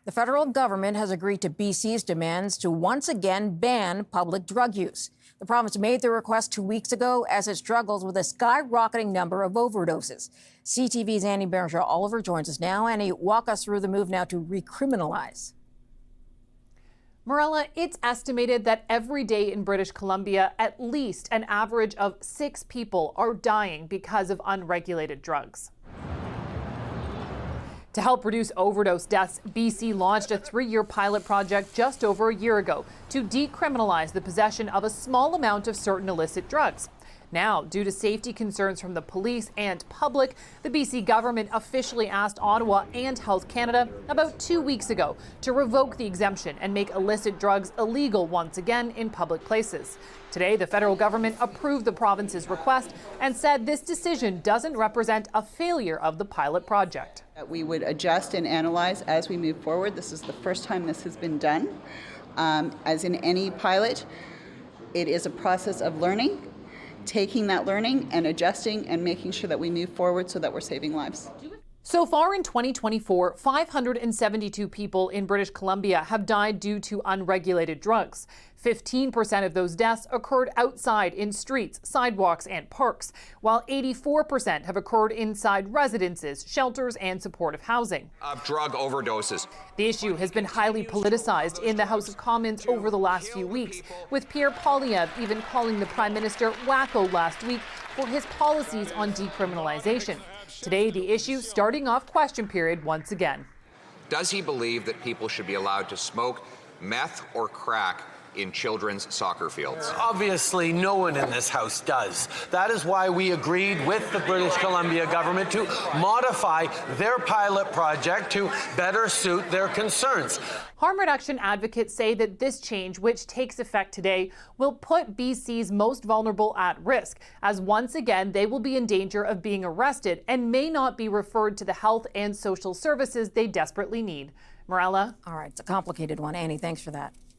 The federal government has agreed to BC's demands to once again ban public drug use. The province made the request 2 weeks ago as it struggles with a skyrocketing number of overdoses. CTV's Annie Berger-Oliver joins us now. Annie, walk us through the move now to recriminalize. Marella, it's estimated that every day in British Columbia, at least an average of 6 people are dying because of unregulated drugs. To help reduce overdose deaths, BC launched a 3-year pilot project just over a year ago to decriminalize the possession of a small amount of certain illicit drugs. Now, due to safety concerns from the police and public, the BC government officially asked Ottawa and Health Canada about 2 weeks ago to revoke the exemption and make illicit drugs illegal once again in public places. Today, the federal government approved the province's request and said this decision doesn't represent a failure of the pilot project. We would adjust and analyze as we move forward. This is the first time this has been done. As in any pilot, it is a process of learning, taking that learning and adjusting and making sure that we move forward so that we're saving lives. So far in 2024, 572 people in British Columbia have died due to unregulated drugs. 15% of those deaths occurred outside in streets, sidewalks, and parks, while 84% have occurred inside residences, shelters, and supportive housing. Drug overdoses. The issue has been highly politicized in the House of Commons over the last few weeks, with Pierre Poilievre even calling the Prime Minister wacko last week for his policies on decriminalization. Today, the issue starting off question period once again. Does he believe that people should be allowed to smoke meth or crack in children's soccer fields? Obviously, no one in this House does. That is why we agreed with the British Columbia government to modify their pilot project to better suit their concerns. Harm reduction advocates say that this change, which takes effect today, will put BC's most vulnerable at risk, as once again they will be in danger of being arrested and may not be referred to the health and social services they desperately need. Marella? All right, it's a complicated one. Annie, thanks for that.